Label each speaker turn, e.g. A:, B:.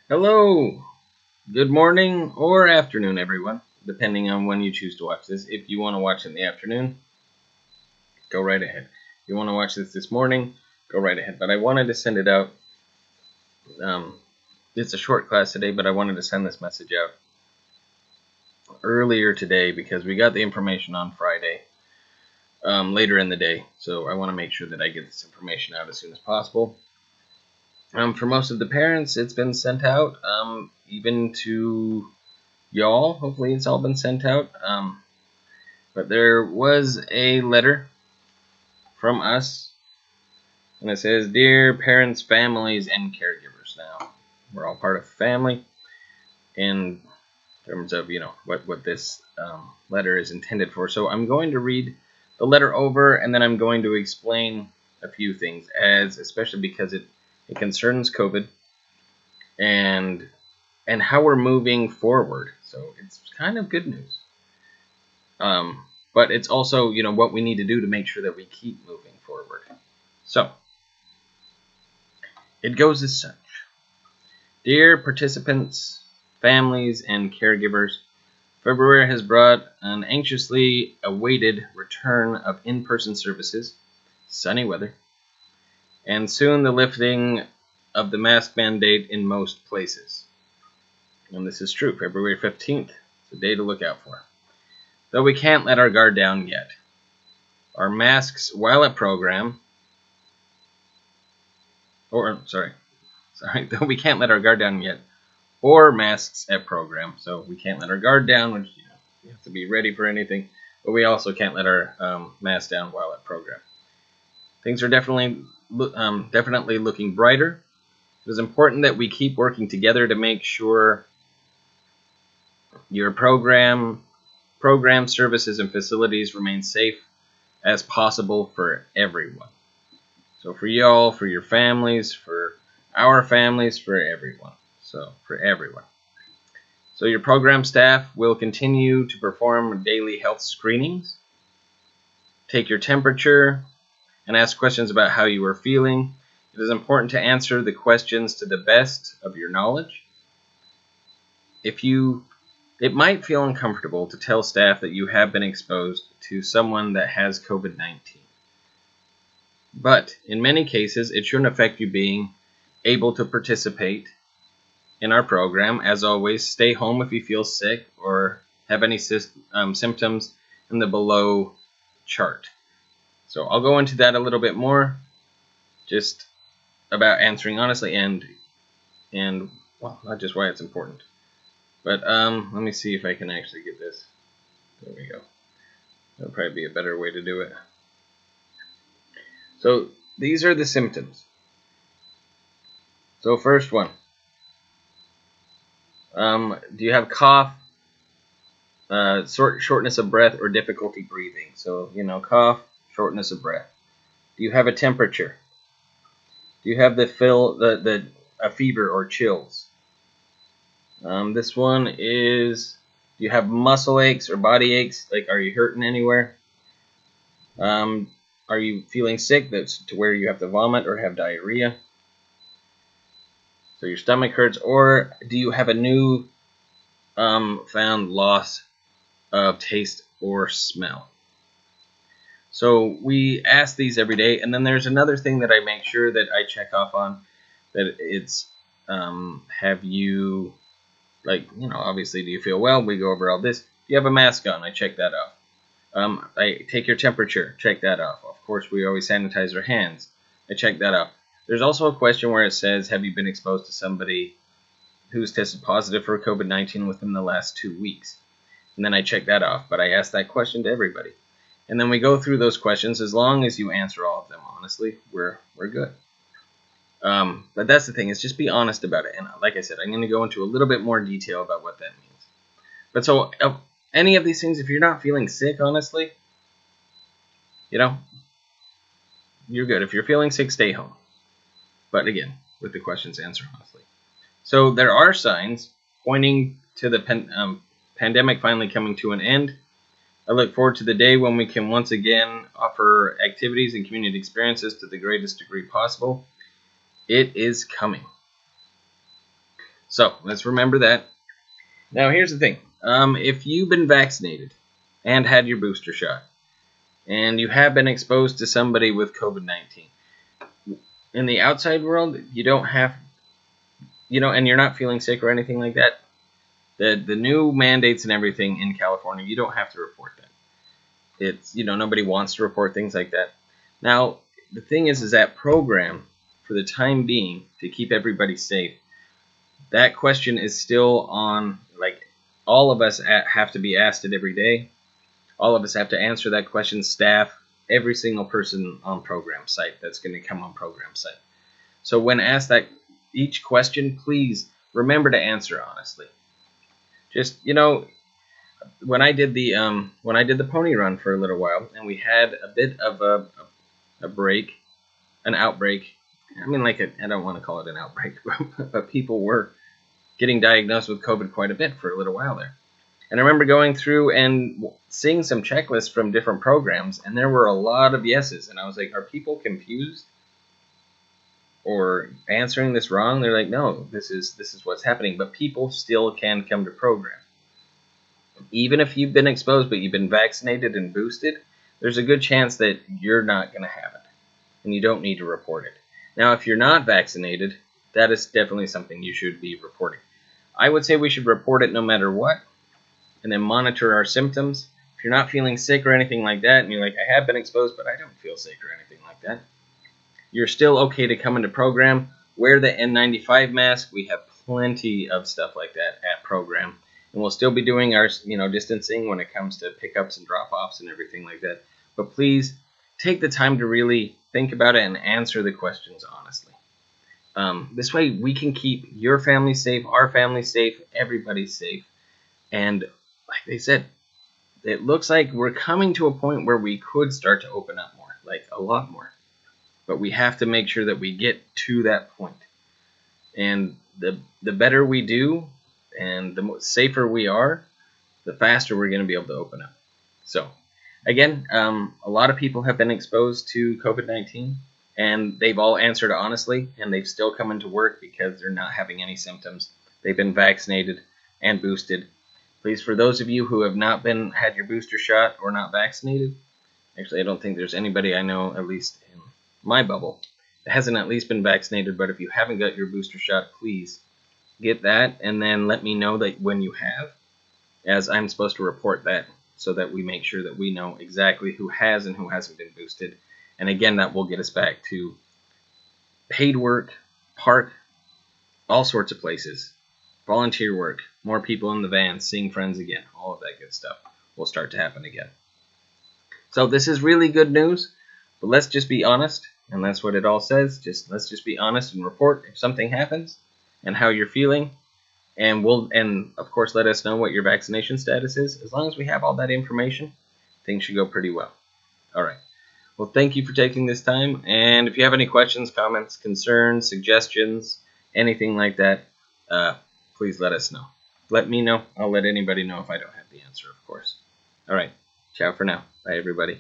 A: Hello, good morning or afternoon, everyone, depending on when you choose to watch this. If you want to watch it in the afternoon, go right ahead. If you want to watch this morning, go right ahead. But I wanted to send it out. It's a short class today, but I wanted to send this message out earlier today because we got the information on Friday, later in the day. So I want to make sure that I get this information out as soon as possible. For most of the parents, it's been sent out, even to y'all. Hopefully it's all been sent out. But there was a letter from us, and it says, "Dear parents, families, and caregivers." Now, we're all part of family in terms of, what this letter is intended for. So I'm going to read the letter over, and then I'm going to explain a few things, especially because it concerns COVID and how we're moving forward. So it's kind of good news. But it's also, what we need to do to make sure that we keep moving forward. So, it goes as such. Dear participants, families, and caregivers, February has brought an anxiously awaited return of in-person services, sunny weather, and soon the lifting of the mask mandate in most places. And this is true, February 15th. It's a day to look out for. Though we can't let our guard down yet. Our masks while at program, though we can't let our guard down yet, or masks at program. So we can't let our guard down, which, we have to be ready for anything, but we also can't let our mask down while at program. Things are definitely looking brighter. It is important that we keep working together to make sure your program services and facilities remain safe as possible for everyone. So for y'all, for your families, for our families, for everyone. So for everyone. So your program staff will continue to perform daily health screenings, take your temperature, and ask questions about how you are feeling. It is important to answer the questions to the best of your knowledge. It might feel uncomfortable to tell staff that you have been exposed to someone that has COVID-19. But in many cases, it shouldn't affect you being able to participate in our program. As always, stay home if you feel sick or have any symptoms in the below chart. So I'll go into that a little bit more, just about answering honestly and well, not just why it's important. But let me see if I can actually get this. There we go. That'll probably be a better way to do it. So these are the symptoms. So first one. Do you have cough, shortness of breath, or difficulty breathing? So, cough, shortness of breath. Do you have a temperature? Do you have a fever or chills? This one is, do you have muscle aches or body aches? Like, are you hurting anywhere? Are you feeling sick that's to where you have to vomit or have diarrhea? So your stomach hurts, or do you have a new found loss of taste or smell? So we ask these every day, and then there's another thing that I make sure that I check off on, that it's have you, obviously, do you feel well? We go over all this. Do you have a mask on? I check that off. I take your temperature, check that off. Of course, we always sanitize our hands. I check that off. There's also a question where it says, have you been exposed to somebody who's tested positive for COVID-19 within the last 2 weeks? And then I check that off, but I ask that question to everybody. And then we go through those questions. As long as you answer all of them honestly, we're good. But that's the thing, is just be honest about it. And like I said, I'm going to go into a little bit more detail about what that means. But so, any of these things, if you're not feeling sick, honestly, you're good. If you're feeling sick, stay home. But again, with the questions, answer honestly. So there are signs pointing to the pandemic finally coming to an end. I look forward to the day when we can once again offer activities and community experiences to the greatest degree possible. It is coming. So let's remember that. Now here's the thing. If you've been vaccinated and had your booster shot, and you have been exposed to somebody with COVID-19, in the outside world, you don't have, and you're not feeling sick or anything like that, the new mandates and everything in California, you don't have to report that. It's, nobody wants to report things like that. Now, the thing is that program, for the time being, to keep everybody safe, that question is still on, like, all of us have to be asked it every day. All of us have to answer that question, staff, every single person on program site that's going to come on program site. So when asked that each question, please remember to answer honestly. Just, when I did the pony run for a little while, and we had a bit of a break, an outbreak. I mean, I don't want to call it an outbreak, but people were getting diagnosed with COVID quite a bit for a little while there. And I remember going through and seeing some checklists from different programs, and there were a lot of yeses. And I was like, are people confused or answering this wrong? They're like, no, this is what's happening. But people still can come to program. Even if you've been exposed but you've been vaccinated and boosted, there's a good chance that you're not going to have it, and you don't need to report it. Now, if you're not vaccinated, that is definitely something you should be reporting. I would say we should report it no matter what, and then monitor our symptoms. If you're not feeling sick or anything like that, and you're like, I have been exposed, but I don't feel sick or anything like that, you're still okay to come into program. Wear the N95 mask. We have plenty of stuff like that at program. And we'll still be doing our, distancing when it comes to pickups and drop-offs and everything like that. But please take the time to really think about it and answer the questions honestly. This way we can keep your family safe, our family safe, everybody safe. And like they said, it looks like we're coming to a point where we could start to open up more, like a lot more. But we have to make sure that we get to that point. And the better we do, and the safer we are, the faster we're going to be able to open up. So, again, a lot of people have been exposed to COVID-19, and they've all answered honestly, and they've still come into work because they're not having any symptoms. They've been vaccinated and boosted. Please, for those of you who have not had your booster shot or not vaccinated, actually, I don't think there's anybody I know, at least in my bubble, that hasn't at least been vaccinated. But if you haven't got your booster shot, please get that, and then let me know that when you have, as I'm supposed to report that, so that we make sure that we know exactly who has and who hasn't been boosted. And again, that will get us back to paid work, park, all sorts of places, volunteer work, more people in the van, seeing friends again, all of that good stuff will start to happen again. So this is really good news, but let's just be honest, and that's what it all says. Let's just be honest and report if something happens and how you're feeling, and of course let us know what your vaccination status is. As long as we have all that information, things should go pretty well. All right. Well, thank you for taking this time, and if you have any questions, comments, concerns, suggestions, anything like that, please let us know. Let me know. I'll let anybody know if I don't have the answer, of course. All right. Ciao for now. Bye, everybody.